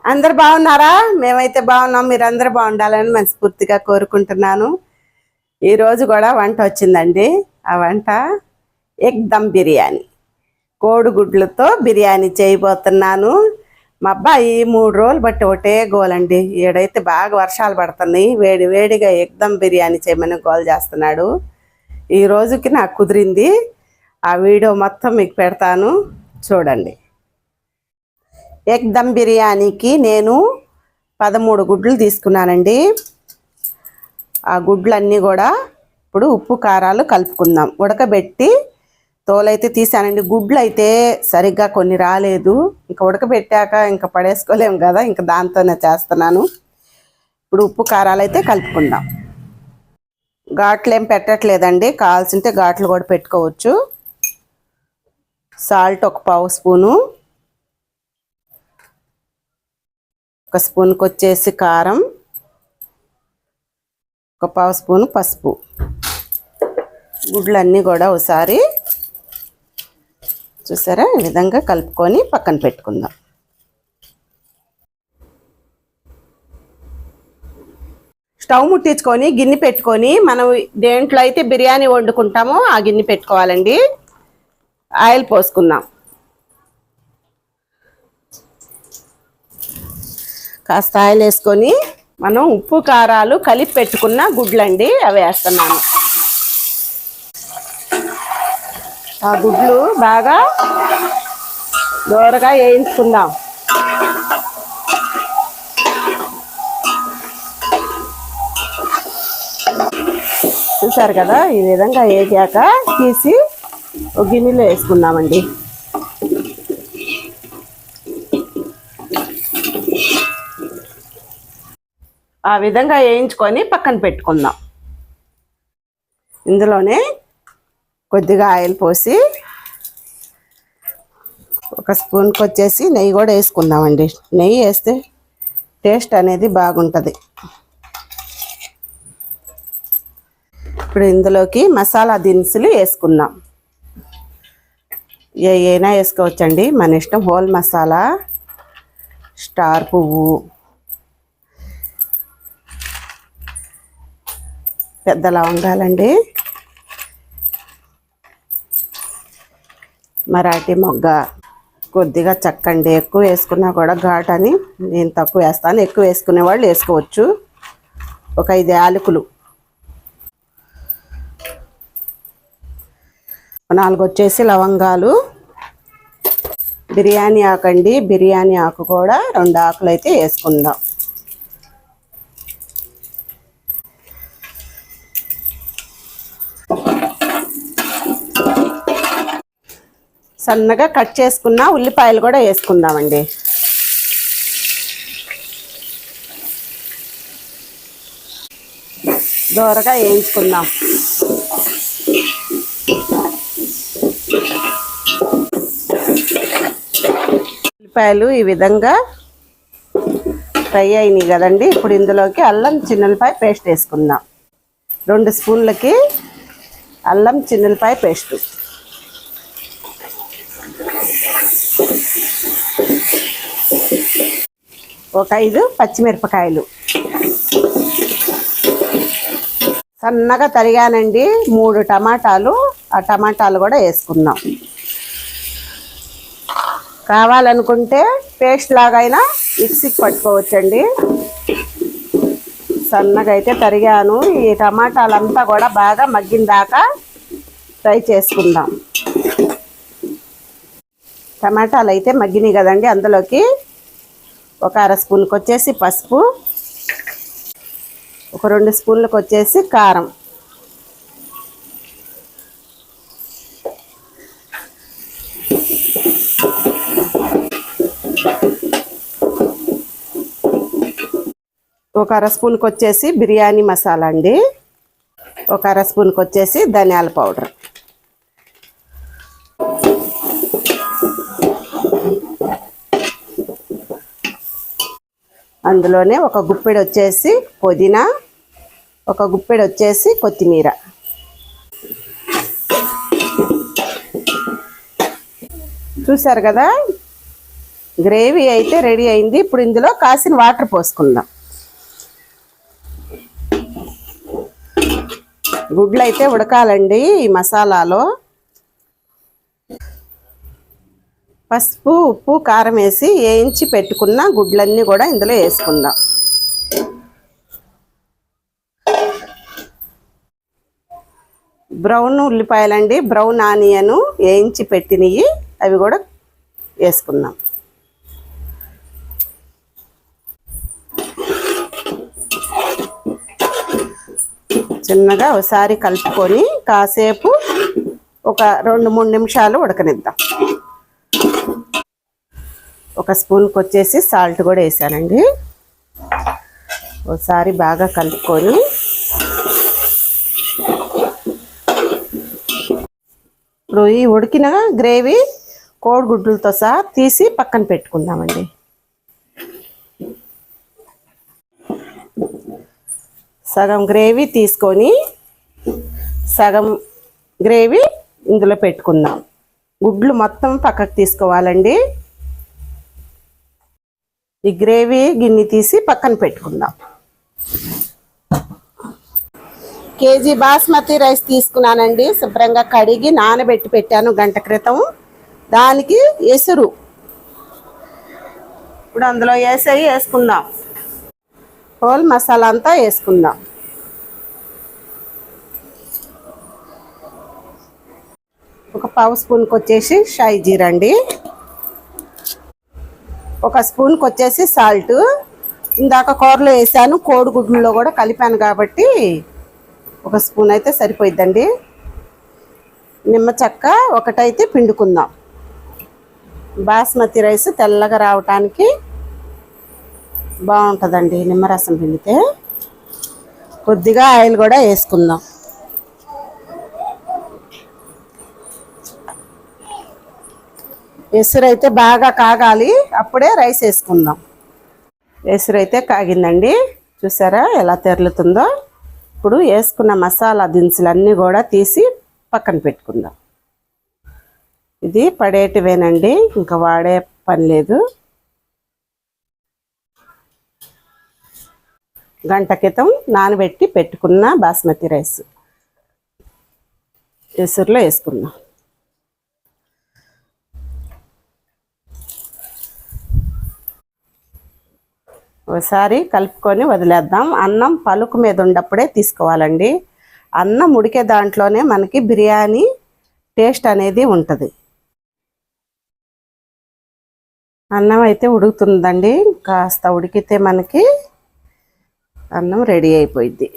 అందరు బాగున్నారా? మేమైతే బాగున్నాం. మీరందరూ బాగుండాలని మనస్ఫూర్తిగా కోరుకుంటున్నాను. ఈరోజు కూడా వంట వచ్చిందండి. ఆ వంట ఎగ్ దమ్ బిర్యానీ, కోడిగుడ్లతో బిర్యానీ చేయబోతున్నాను. మా అబ్బాయి 3 రోజులు బట్టి ఒకటే గోలండి. ఏడైతే బాగా వర్షాలు పడుతున్నాయి, వేడి వేడిగా ఎగ్ దమ్ బిర్యానీ చేయమని గోల్ చేస్తున్నాడు. ఈ రోజుకి నాకు కుదిరింది. ఆ వీడియో మొత్తం మీకు పెడతాను, చూడండి. ఎగ్ దమ్ బిర్యానీకి నేను 13 గుడ్లు తీసుకున్నానండి. ఆ గుడ్లన్నీ కూడా ఇప్పుడు ఉప్పు కారాలు కలుపుకుందాం. ఉడకబెట్టి తోలైతే తీసానండి. గుడ్లు అయితే సరిగ్గా కొన్ని రాలేదు. ఇంకా ఉడకబెట్టాక ఇంకా పడేసుకోలేము కదా, ఇంకా దాంతోనే చేస్తున్నాను. ఇప్పుడు ఉప్పు కారాలు అయితే కలుపుకుందాం. ఘాట్లు ఏం పెట్టట్లేదండి, కావాల్సింటే ఘాట్లు కూడా పెట్టుకోవచ్చు. సాల్ట్ 1 స్పూను, 1 స్పూన్కి వచ్చేసి కారం, 1 స్పూను పసుపు. గుడ్లన్నీ కూడా ఒకసారి చూసారా ఈ విధంగా కలుపుకొని పక్కన పెట్టుకుందాం. స్టవ్ ముట్టించుకొని గిన్నె పెట్టుకొని మనం దేంట్లో అయితే బిర్యానీ వండుకుంటామో ఆ గిన్నె పెట్టుకోవాలండి. ఆయిల్ పోసుకుందాం. కాస్త ఆయిల్ వేసుకొని మనం ఉప్పు కారాలు కలిపి పెట్టుకున్న గుడ్లండి అవి వేస్తున్నాను. ఆ గుడ్లు బాగా దూరగా వేయించుకుందాం. చూసారు కదా, ఈ విధంగా వేగాక తీసి ఒక గిన్నెలో వేసుకుందామండి. ఆ విధంగా వేయించుకొని పక్కన పెట్టుకుందాం. ఇందులోనే కొద్దిగా ఆయిల్ పోసి 1 స్పూన్కి వచ్చేసి నెయ్యి కూడా వేసుకుందామండి. నెయ్యి వేస్తే టేస్ట్ అనేది బాగుంటుంది. ఇప్పుడు ఇందులోకి మసాలా దినుసులు వేసుకుందాం. ఏమైనా వేసుకోవచ్చండి, మన ఇష్టం. హోల్ మసాలా, స్టార్ పువ్వు, పెద్ద లవంగాలండి, మరాఠీ మొగ్గ, కొద్దిగా చక్కండి. ఎక్కువ వేసుకున్నా కూడా ఘాట్ అని నేను తక్కువ వేస్తాను. ఎక్కువ వేసుకునే వాళ్ళు వేసుకోవచ్చు. ఒక 5 యాలకులు, 4 వచ్చేసి లవంగాలు, బిర్యానీ ఆకండి. బిర్యానీ ఆకు కూడా 2 ఆకులు అయితే వేసుకుందాం. సన్నగా కట్ చేసుకున్న ఉల్లిపాయలు కూడా వేసుకుందామండి. దోరగా వేయించుకుందాం. ఉల్లిపాయలు ఈ విధంగా ఫ్రై అయినాయి కదండి. ఇప్పుడు ఇందులోకి అల్లం చిన్నులపాయ పేస్ట్ వేసుకుందాం. 2 స్పూన్లకి అల్లం చిన్నులపాయ పేస్టు, 5 పచ్చిమిరపకాయలు సన్నగా తరిగానండి. 3 టమాటాలు, ఆ టమాటాలు కూడా వేసుకుందాం. కావాలనుకుంటే పేస్ట్ లాగైనా మిక్సీకి పట్టుకోవచ్చండి. సన్నగా అయితే తరిగాను. ఈ టమాటాలంతా కూడా బాగా మగ్గిన దాకా ఫ్రై చేసుకుందాం. టమాటాలు అయితే మగ్గినాయి కదండి. అందులోకి 1/2 స్పూన్కి వచ్చేసి పసుపు, 2 స్పూన్లకు వచ్చేసి కారం, ఒక 1/2 స్పూన్కి వచ్చేసి బిర్యానీ మసాలా అండి, 1/2 స్పూన్కి వచ్చేసి ధనియాల పౌడర్, అందులోనే 1 గుప్పెడు వచ్చేసి పుదీనా, 1 గుప్పెడు వచ్చేసి కొత్తిమీర. చూసారు కదా, గ్రేవీ అయితే రెడీ అయింది. ఇప్పుడు ఇందులో కాసిన వాటర్ పోసుకుందాం. గుడ్లు అయితే ఉడకాలండి ఈ మసాలాలో. పసుపు, ఉప్పు, కారం వేసి వేయించి పెట్టుకున్న గుడ్లన్నీ కూడా ఇందులో వేసుకుందాం. బ్రౌన్ ఉల్లిపాయలండి, బ్రౌన్ ఆనియన్ వేయించి పెట్టినవి, అవి కూడా వేసుకుందాం. చిన్నగా ఒకసారి కలుపుకొని కాసేపు ఒక 2-3 నిమిషాలు ఉడకనిద్దాం. ఒక స్పూన్కి వచ్చేసి సాల్ట్ కూడా వేసానండి. ఒకసారి బాగా కలుపుకొని ఇప్పుడు ఈ ఉడికిన గ్రేవీ కోడిగుడ్లతో సహా తీసి పక్కన పెట్టుకుందామండి. సగం గ్రేవీ తీసుకొని సగం గ్రేవీ ఇందులో పెట్టుకుందాం. గుడ్లు మొత్తం పక్కకు తీసుకోవాలండి. ఈ గ్రేవీ గిన్నె తీసి పక్కన పెట్టుకుందాం. కేజీ బాస్మతి రైస్ తీసుకున్నానండి. శుభ్రంగా కడిగి నానబెట్టి పెట్టాను గంట క్రితం. దానికి ఎసురు ఇప్పుడు అందులో వేసుకుందాం. హోల్ మసాలా అంతా వేసుకుందాం. ఒక పావు స్పూన్కి వచ్చేసి షాయి జీరా అండి. ఒక స్పూన్కి వచ్చేసి సాల్ట్. ఇందాక కూరలో వేసాను, కోడిగుడ్లలో కూడా కలిపాను కాబట్టి ఒక స్పూన్ అయితే సరిపోయిద్దండి. నిమ్మ చెక్క ఒకటైతే పిండుకుందాం. బాస్మతి రైస్ తెల్లగా రావటానికి బాగుంటుందండి నిమ్మరసం పిండితే. కొద్దిగా ఆయిల్ కూడా వేసుకుందాం. ఎసురు అయితే బాగా కాగాలి, అప్పుడే రైస్ వేసుకుందాం. ఎసురు అయితే కాగిందండి, చూసారా ఎలా తెరులుతుందో. ఇప్పుడు వేసుకున్న మసాలా దినుసులన్నీ కూడా తీసి పక్కన పెట్టుకుందాం. ఇది పడేటివేనండి, ఇంకా వాడే పని లేదు. గంట క్రితం నానబెట్టి పెట్టుకున్న బాస్మతి రైస్ ఎసురులో వేసుకుందాం. ఒకసారి కలుపుకొని వదిలేద్దాం. అన్నం పలుకు మీద ఉన్నప్పుడే తీసుకోవాలండి. అన్నం ఉడికే దాంట్లోనే మనకి బిర్యానీ టేస్ట్ అనేది ఉంటుంది. అన్నం అయితే ఉడుకుతుందండి. కాస్త ఉడికితే మనకి అన్నం రెడీ అయిపోయింది.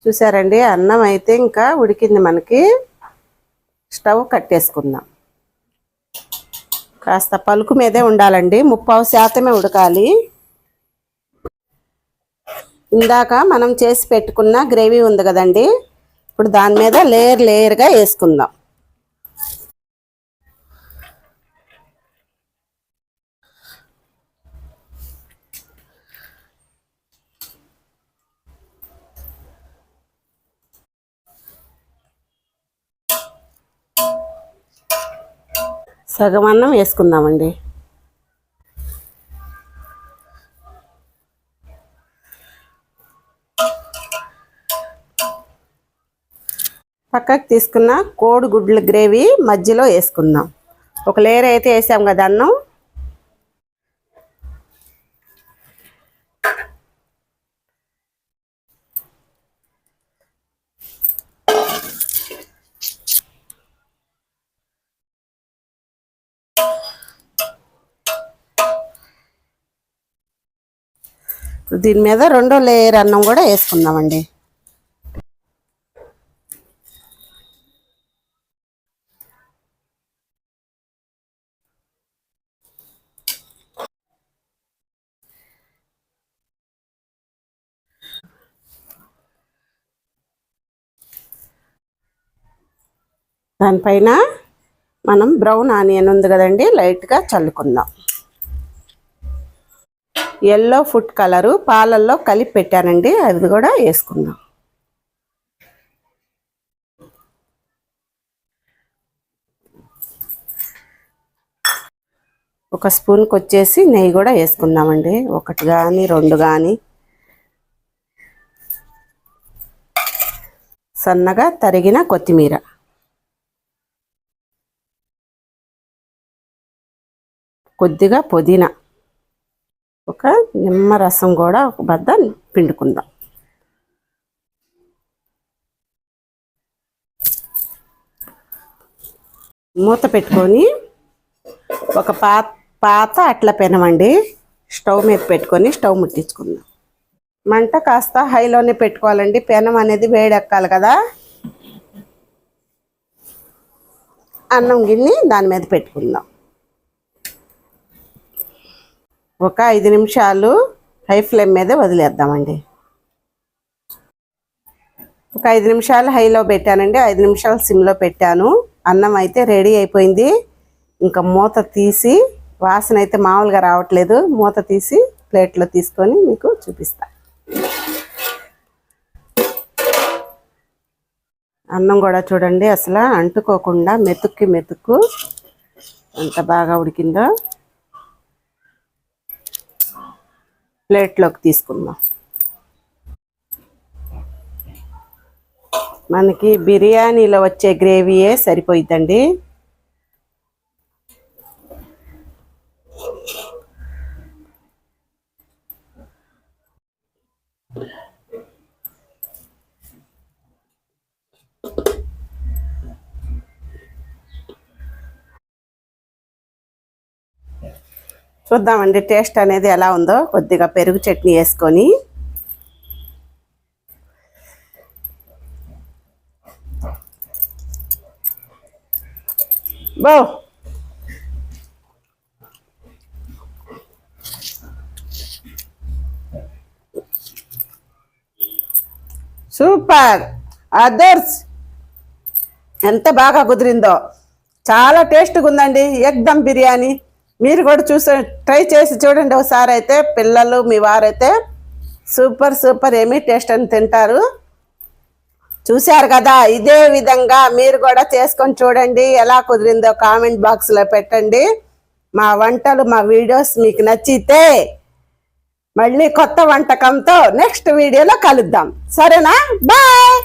చూసారండి, అన్నం అయితే ఇంకా ఉడికింది మనకి. స్టవ్ కట్టేసుకుందాం. కాస్త పలుకు మీదే ఉండాలండి, 30% ఉడకాలి. ఇందాక మనం చేసి పెట్టుకున్న గ్రేవీ ఉంది కదండి, ఇప్పుడు దాని మీద లేయర్గా వేసుకుందాం. సగం అన్నం వేసుకుందామండి. పక్కకు తీసుకున్న కోడిగుడ్ల గ్రేవీ మధ్యలో వేసుకుందాం. ఒక లేయర్ అయితే వేసాం కదా అన్నం. దీని మీద 2వ లేయర్ అన్నం కూడా వేసుకుందామండి. దానిపైన మనం బ్రౌన్ ఆనియన్ ఉంది కదండి, లైట్గా చల్లుకుందాం. ఎల్లో ఫుడ్ కలరు పాలల్లో కలిపి పెట్టానండి, అది కూడా వేసుకుందాం. ఒక స్పూన్కి వచ్చేసి నెయ్యి కూడా వేసుకుందామండి, 1 కానీ 2 కానీ. సన్నగా తరిగిన కొత్తిమీర, కొద్దిగా పుదీనా, ఒక నిమ్మరసం కూడా ఒక బద్ద పిండుకుందాం. మూత పెట్టుకొని ఒక పాత అట్ల పెనమండి స్టవ్ మీద పెట్టుకొని స్టవ్ ముట్టించుకుందాం. మంట కాస్త హైలోనే పెట్టుకోవాలండి, పెనం అనేది వేడెక్కాలి కదా. అన్నం గిన్నె దాని మీద పెట్టుకుందాం. ఒక 5 నిమిషాలు హై ఫ్లేమ్ మీద వదిలేద్దామండి. ఒక 5 నిమిషాలు హైలో పెట్టానండి, 5 నిమిషాలు సిమ్లో పెట్టాను. అన్నం అయితే రెడీ అయిపోయింది. ఇంకా మూత తీసి, వాసన అయితే మామూలుగా రావట్లేదు, మూత తీసి ప్లేట్లో తీసుకొని మీకు చూపిస్తా. అన్నం కూడా చూడండి అసలు అంటుకోకుండా మెతుక్కి మెతుక్కు ఎంత బాగా ఉడికిందో. ప్లేట్లోకి తీసుకుందాం. మనకి బిర్యానీలో వచ్చే గ్రేవీయే సరిపోయిద్దండి. చూద్దామండి టేస్ట్ అనేది ఎలా ఉందో. కొద్దిగా పెరుగు చట్నీ వేసుకొని సూపర్ అదర్స్, ఎంత బాగా కుదిరిందో, చాలా టేస్ట్గా ఉందండి ఎగ్దమ్ బిర్యానీ. మీరు కూడా ట్రై చేసి చూడండి ఒకసారి అయితే. పిల్లలు మీ వారైతే సూపర్ ఏమీ టేస్ట్ అని తింటారు. చూశారు కదా, ఇదే విధంగా మీరు కూడా చేసుకొని చూడండి. ఎలా కుదిరిందో కామెంట్ బాక్స్లో పెట్టండి. మా వంటలు, మా వీడియోస్ మీకు నచ్చితే మళ్ళీ కొత్త వంటకంతో నెక్స్ట్ వీడియోలో కలుద్దాం. సరేనా? బాయ్.